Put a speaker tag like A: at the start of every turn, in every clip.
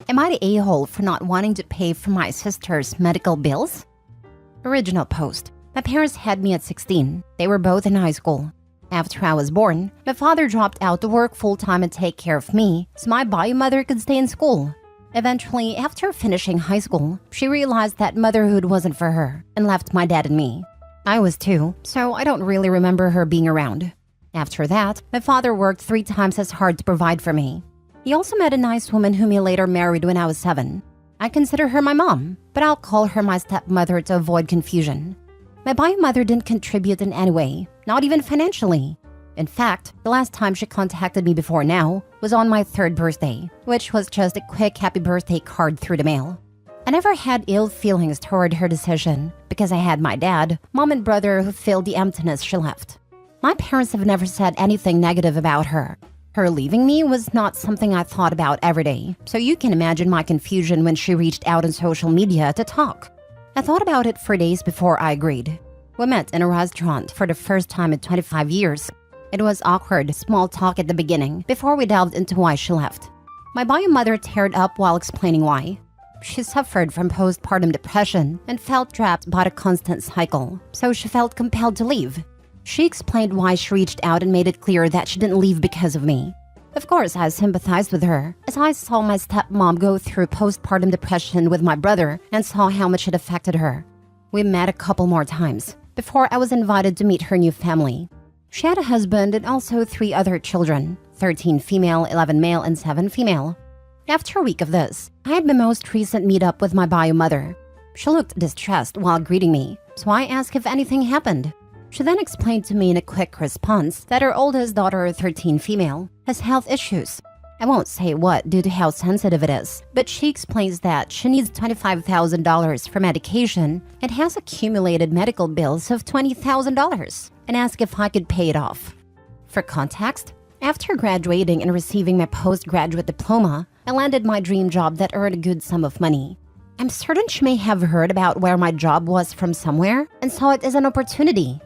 A: Am I the a-hole for not wanting to pay for my sister's medical bills? Original post. My parents had me at 16. They were both in high school. After I was born, my father dropped out to work full-time and take care of me so my bio mother could stay in school. Eventually, after finishing high school, she realized that motherhood wasn't for her and left my dad and me. I was 2, so I don't really remember her being around. After that, my father worked 3 times as hard to provide for me. He also met a nice woman whom he later married when I was 7. I consider her my mom, but I'll call her my stepmother to avoid confusion. My bio mother didn't contribute in any way, not even financially. In fact, the last time she contacted me before now was on my 3rd birthday, which was just a quick happy birthday card through the mail. I never had ill feelings toward her decision because I had my dad, mom, and brother who filled the emptiness she left. My parents have never said anything negative about her. Her leaving me was not something I thought about every day, so you can imagine my confusion when she reached out on social media to talk. I thought about it for days before I agreed. We met in a restaurant for the first time in 25 years. It was awkward, small talk at the beginning before we delved into why she left. My bio mother teared up while explaining why. She suffered from postpartum depression and felt trapped by a constant cycle, so she felt compelled to leave. She explained why she reached out and made it clear that she didn't leave because of me. Of course, I sympathized with her, as I saw my stepmom go through postpartum depression with my brother and saw how much it affected her. We met a couple more times before I was invited to meet her new family. She had a husband and also 3 other children, 13 female, 11 male, and 7 female. After a week of this, I had my most recent meetup with my bio mother. She looked distressed while greeting me, so I asked if anything happened. She then explained to me in a quick response that her oldest daughter, 13 female, has health issues. I won't say what due to how sensitive it is, but she explains that she needs $25,000 for medication and has accumulated medical bills of $20,000 and asked if I could pay it off. For context, after graduating and receiving my postgraduate diploma, I landed my dream job that earned a good sum of money. I'm certain she may have heard about where my job was from somewhere and saw it as an opportunity.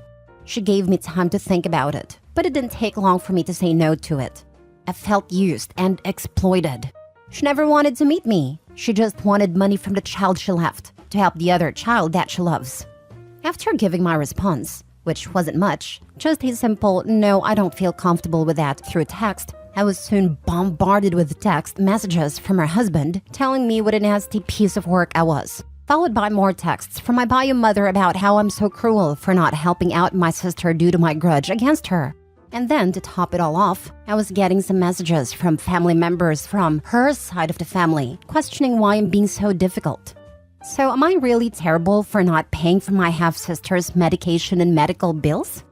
A: She gave me time to think about it, but it didn't take long for me to say no to it. I felt used and exploited. She never wanted to meet me. She just wanted money from the child she left to help the other child that she loves. After giving my response, which wasn't much, just a simple "no, I don't feel comfortable with that" through text, I was soon bombarded with text messages from her husband telling me what a nasty piece of work I was, followed by more texts from my bio mother about how I'm so cruel for not helping out my sister due to my grudge against her. And then, to top it all off, I was getting some messages from family members from her side of the family, questioning why I'm being so difficult. So am I really terrible for not paying for my half-sister's medication and medical bills?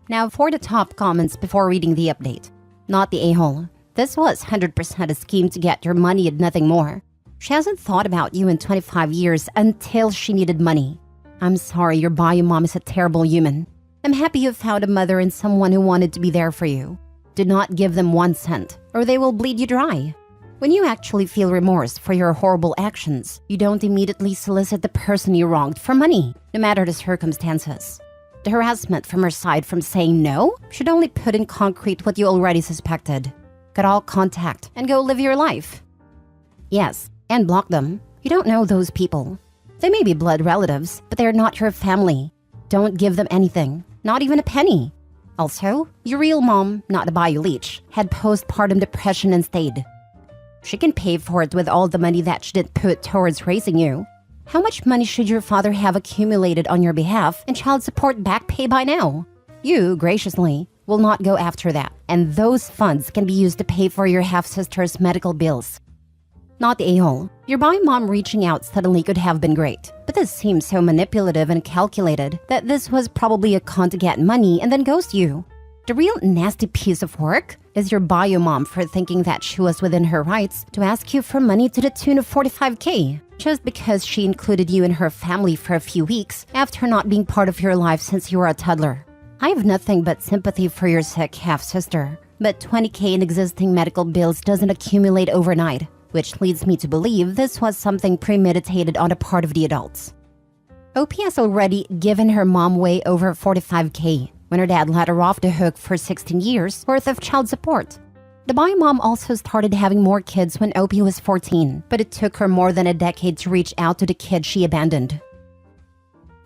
A: Now for the top comments before reading the update. Not the a-hole. This was 100% a scheme to get your money and nothing more. She hasn't thought about you in 25 years until she needed money. I'm sorry, your bio mom is a terrible human. I'm happy you found a mother and someone who wanted to be there for you. Do not give them 1 cent, or they will bleed you dry. When you actually feel remorse for your horrible actions, you don't immediately solicit the person you wronged for money, no matter the circumstances. The harassment from her side from saying no should only put in concrete what you already suspected. Cut all contact and go live your life. Yes, and block them. You don't know those people. They may be blood relatives, but they're not your family. Don't give them anything, not even a penny. Also, your real mom, not a bio leech, had postpartum depression and stayed. She can pay for it with all the money that she didn't put towards raising you. How much money should your father have accumulated on your behalf in child support back pay by now? You, graciously, will not go after that, and those funds can be used to pay for your half-sister's medical bills. Not the a-hole. Your bio mom reaching out suddenly could have been great, but this seems so manipulative and calculated that this was probably a con to get money and then ghost you. The real nasty piece of work is your bio mom for thinking that she was within her rights to ask you for money to the tune of $45K, just because she included you in her family for a few weeks after not being part of your life since you were a toddler. I have nothing but sympathy for your sick half-sister, but $20K in existing medical bills doesn't accumulate overnight, which leads me to believe this was something premeditated on the part of the adults. OP has already given her mom way over $45K when her dad let her off the hook for 16 years worth of child support. The bio mom also started having more kids when Opie was 14, but it took her more than a decade to reach out to the kid she abandoned.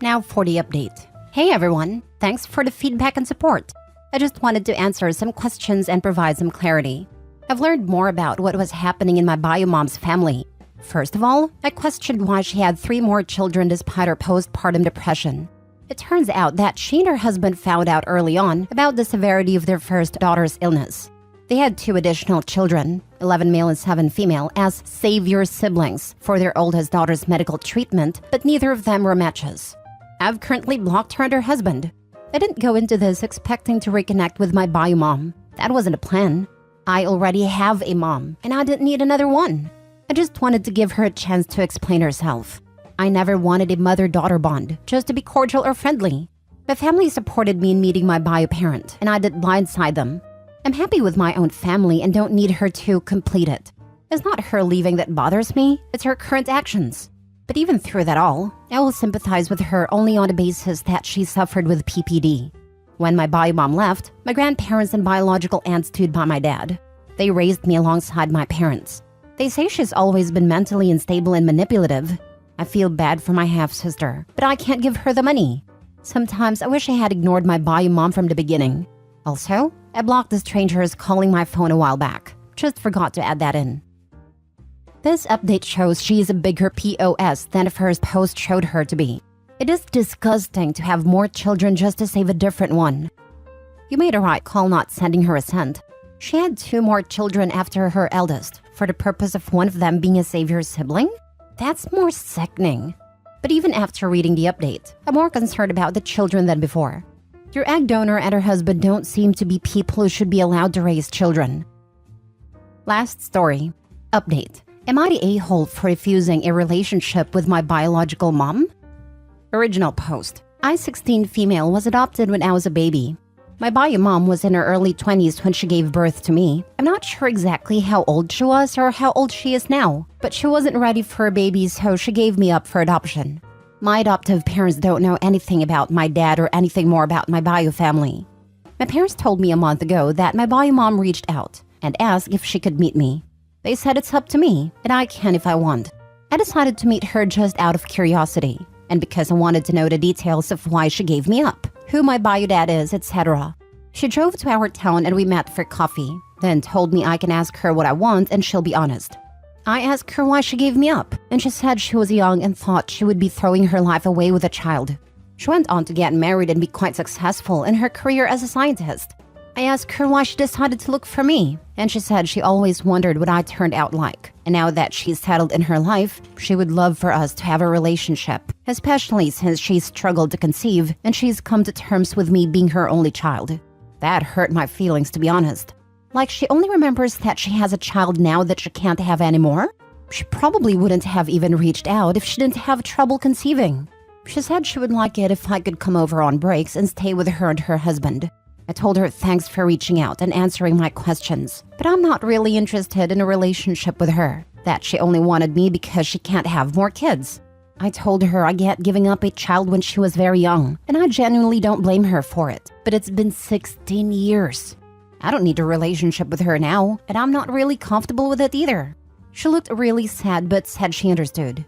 A: Now for the update. Hey everyone, thanks for the feedback and support. I just wanted to answer some questions and provide some clarity. I've learned more about what was happening in my bio mom's family. First of all, I questioned why she had 3 more children despite her postpartum depression. It turns out that she and her husband found out early on about the severity of their first daughter's illness. They had 2 additional children, 11 male and 7 female, as savior siblings for their oldest daughter's medical treatment, but neither of them were matches. I've currently blocked her and her husband. I didn't go into this expecting to reconnect with my bio mom. That wasn't a plan. I already have a mom, and I didn't need another one. I just wanted to give her a chance to explain herself. I never wanted a mother-daughter bond, just to be cordial or friendly. My family supported me in meeting my bio parent, and I didn't blindside them. I'm happy with my own family and don't need her to complete it. It's not her leaving that bothers me, it's her current actions. But even through that all, I will sympathize with her only on the basis that she suffered with PPD. When my bio mom left, my grandparents and biological aunt stood by my dad. They raised me alongside my parents. They say she's always been mentally unstable and manipulative. I feel bad for my half-sister, but I can't give her the money. Sometimes I wish I had ignored my bio mom from the beginning. Also, I blocked the strangers calling my phone a while back. Just forgot to add that in. This update shows she is a bigger POS than the first post showed her to be. It is disgusting to have more children just to save a different one. You made a right call not sending her a cent. She had 2 more children after her eldest, for the purpose of one of them being a savior sibling? That's more sickening. But even after reading the update, I'm more concerned about the children than before. Your egg donor and her husband don't seem to be people who should be allowed to raise children. Last story. Update. Am I the a-hole for refusing a relationship with my biological mom? Original post. I, 16 female, was adopted when I was a baby. My bio mom was in her early 20s when she gave birth to me. I'm not sure exactly how old she was or how old she is now, but she wasn't ready for a baby, so she gave me up for adoption. My adoptive parents don't know anything about my dad or anything more about my bio family. My parents told me a month ago that my bio mom reached out and asked if she could meet me. They said it's up to me, and I can if I want. I decided to meet her just out of curiosity, and because I wanted to know the details of why she gave me up, who my bio dad is, etc. She drove to our town and we met for coffee, then told me I can ask her what I want and she'll be honest. I asked her why she gave me up, and she said she was young and thought she would be throwing her life away with a child. She went on to get married and be quite successful in her career as a scientist. I asked her why she decided to look for me, and she said she always wondered what I turned out like. And now that she's settled in her life, she would love for us to have a relationship, especially since she's struggled to conceive and she's come to terms with me being her only child. That hurt my feelings, to be honest. Like she only remembers that she has a child now that she can't have anymore? She probably wouldn't have even reached out if she didn't have trouble conceiving. She said she would like it if I could come over on breaks and stay with her and her husband. I told her thanks for reaching out and answering my questions, but I'm not really interested in a relationship with her, that she only wanted me because she can't have more kids. I told her I get giving up a child when she was very young, and I genuinely don't blame her for it, but it's been 16 years. I don't need a relationship with her now, and I'm not really comfortable with it either. She looked really sad but said she understood.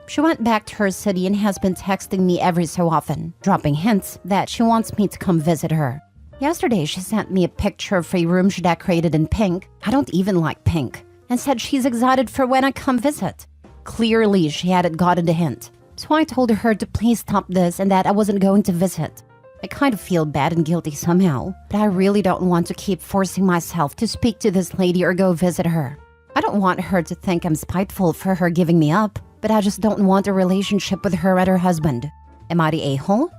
A: She went back to her city and has been texting me every so often, dropping hints that she wants me to come visit her. Yesterday, she sent me a picture of a room she decorated in pink. I don't even like pink. And said she's excited for when I come visit. Clearly, she hadn't gotten the hint. So I told her to please stop this and that I wasn't going to visit. I kind of feel bad and guilty somehow, but I really don't want to keep forcing myself to speak to this lady or go visit her. I don't want her to think I'm spiteful for her giving me up, but I just don't want a relationship with her and her husband. Am I the a-hole?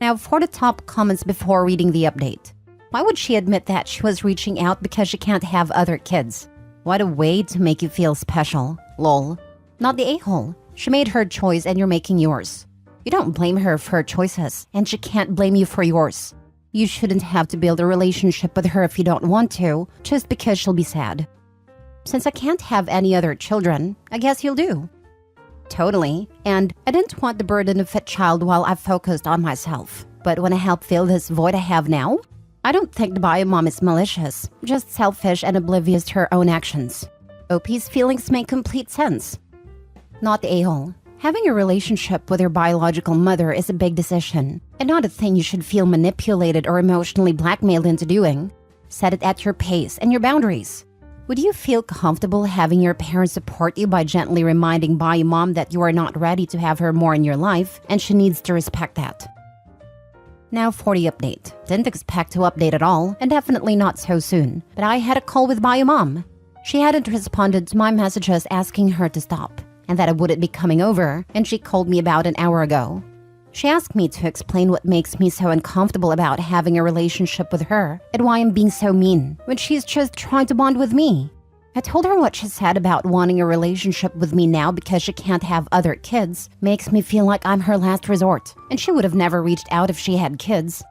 A: Now for the top comments before reading the update. Why would she admit that she was reaching out because she can't have other kids? What a way to make you feel special. Lol. Not the a-hole. She made her choice and you're making yours. You don't blame her for her choices, and she can't blame you for yours. You shouldn't have to build a relationship with her if you don't want to, just because she'll be sad. Since I can't have any other children, I guess you'll do. Totally. And I didn't want the burden of a child while I focused on myself. But when I help fill this void I have now, I don't think the bio mom is malicious, just selfish and oblivious to her own actions. OP's feelings make complete sense. Not the a-hole. Having a relationship with your biological mother is a big decision, and not a thing you should feel manipulated or emotionally blackmailed into doing. Set it at your pace and your boundaries. Would you feel comfortable having your parents support you by gently reminding bio mom that you are not ready to have her more in your life and she needs to respect that? Now for the update. Didn't expect to update at all, and definitely not so soon, but I had a call with bio mom. She hadn't responded to my messages asking her to stop, and that I wouldn't be coming over, and she called me about an hour ago. She asked me to explain what makes me so uncomfortable about having a relationship with her and why I'm being so mean when she's just trying to bond with me. I told her what she said about wanting a relationship with me now because she can't have other kids makes me feel like I'm her last resort, and she would have never reached out if she had kids.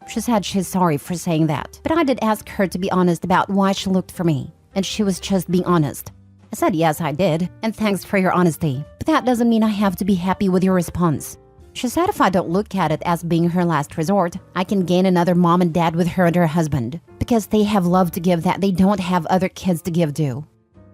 A: She said she's sorry for saying that, but I did ask her to be honest about why she looked for me, and she was just being honest. I said yes, I did, and thanks for your honesty, but that doesn't mean I have to be happy with your response. She said if I don't look at it as being her last resort, I can gain another mom and dad with her and her husband, because they have love to give that they don't have other kids to give to.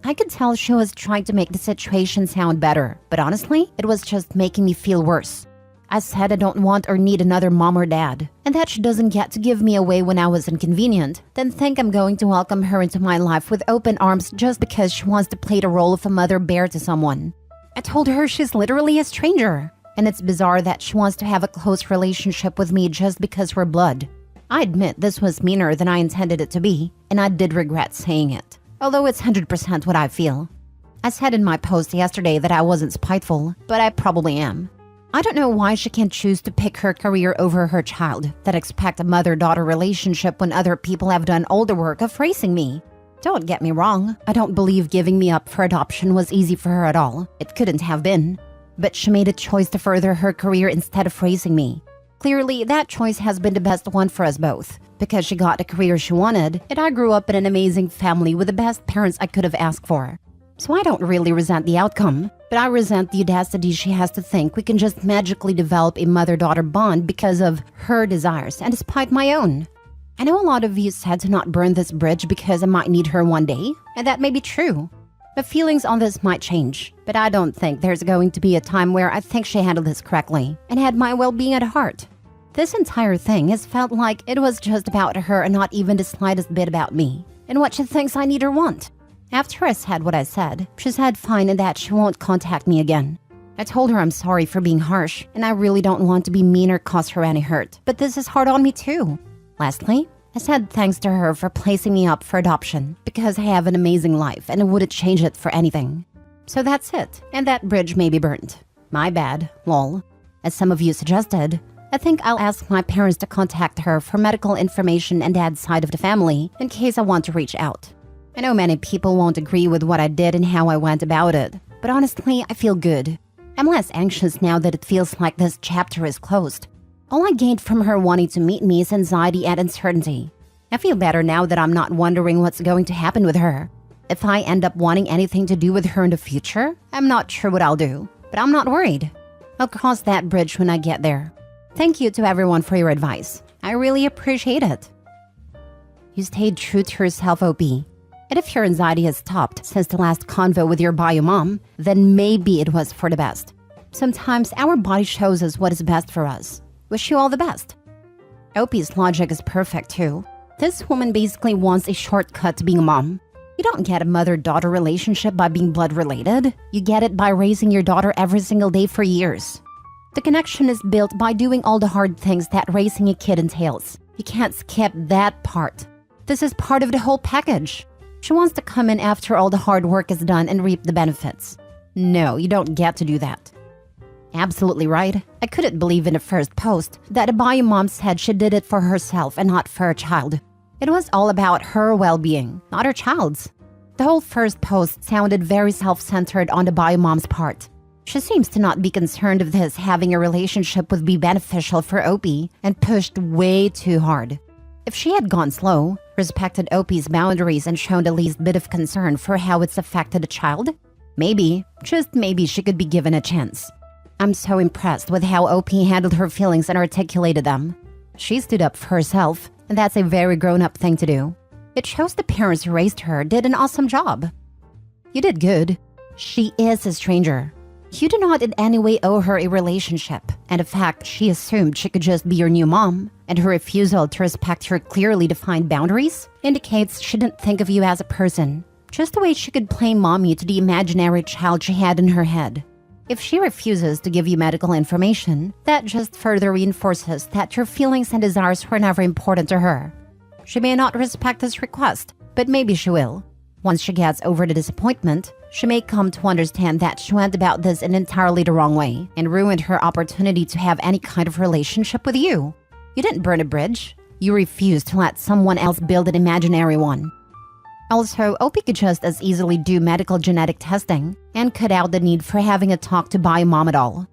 A: I could tell she was trying to make the situation sound better, but honestly, it was just making me feel worse. I said I don't want or need another mom or dad, and that she doesn't get to give me away when I was inconvenient, then think I'm going to welcome her into my life with open arms just because she wants to play the role of a mother bear to someone. I told her she's literally a stranger, and it's bizarre that she wants to have a close relationship with me just because we're blood. I admit this was meaner than I intended it to be, and I did regret saying it, although it's 100% what I feel. I said in my post yesterday that I wasn't spiteful, but I probably am. I don't know why she can't choose to pick her career over her child, that expect a mother-daughter relationship when other people have done all the work of raising me. Don't get me wrong, I don't believe giving me up for adoption was easy for her at all. It couldn't have been. But she made a choice to further her career instead of raising me. Clearly, that choice has been the best one for us both, because she got the career she wanted, and I grew up in an amazing family with the best parents I could have asked for. So I don't really resent the outcome, but I resent the audacity she has to think we can just magically develop a mother-daughter bond because of her desires and despite my own. I know a lot of you said to not burn this bridge because I might need her one day, and that may be true. My feelings on this might change, but I don't think there's going to be a time where I think she handled this correctly and had my well-being at heart. This entire thing has felt like it was just about her and not even the slightest bit about me and what she thinks I need or want. After I said what I said, she said fine and that she won't contact me again. I told her I'm sorry for being harsh and I really don't want to be mean or cause her any hurt, but this is hard on me too. Lastly, I said thanks to her for placing me up for adoption because I have an amazing life and I wouldn't change it for anything. So that's it, and that bridge may be burnt. My bad, lol. As some of you suggested, I think I'll ask my parents to contact her for medical information and dad's side of the family in case I want to reach out. I know many people won't agree with what I did and how I went about it, but honestly, I feel good. I'm less anxious now that it feels like this chapter is closed. All I gained from her wanting to meet me is anxiety and uncertainty. I feel better now that I'm not wondering what's going to happen with her. If I end up wanting anything to do with her in the future, I'm not sure what I'll do, but I'm not worried. I'll cross that bridge when I get there. Thank you to everyone for your advice. I really appreciate it. You stayed true to yourself, OP. And if your anxiety has stopped since the last convo with your bio mom, then maybe it was for the best. Sometimes our body shows us what is best for us. Wish you all the best. OP's logic is perfect too. This woman basically wants a shortcut to being a mom. You don't get a mother-daughter relationship by being blood-related. You get it by raising your daughter every single day for years. The connection is built by doing all the hard things that raising a kid entails. You can't skip that part. This is part of the whole package. She wants to come in after all the hard work is done and reap the benefits. No, you don't get to do that. Absolutely right. I couldn't believe in the first post that a bio mom said she did it for herself and not for her child. It was all about her well-being, not her child's. The whole first post sounded very self-centered on the bio mom's part. She seems to not be concerned if this having a relationship would be beneficial for OP and pushed way too hard. If she had gone slow, respected OP's boundaries and shown the least bit of concern for how it's affected the child, maybe, just maybe she could be given a chance. I'm so impressed with how OP handled her feelings and articulated them. She stood up for herself, and that's a very grown-up thing to do. It shows the parents who raised her did an awesome job. You did good. She is a stranger. You do not in any way owe her a relationship, and the fact she assumed she could just be your new mom, and her refusal to respect her clearly defined boundaries, indicates she didn't think of you as a person, just the way she could play mommy to the imaginary child she had in her head. If she refuses to give you medical information, that just further reinforces that your feelings and desires were never important to her. She may not respect this request, but maybe she will. Once she gets over the disappointment, she may come to understand that she went about this in entirely the wrong way and ruined her opportunity to have any kind of relationship with you. You didn't burn a bridge. You refused to let someone else build an imaginary one. Also, OP could just as easily do medical genetic testing and cut out the need for having a talk to biomom at all.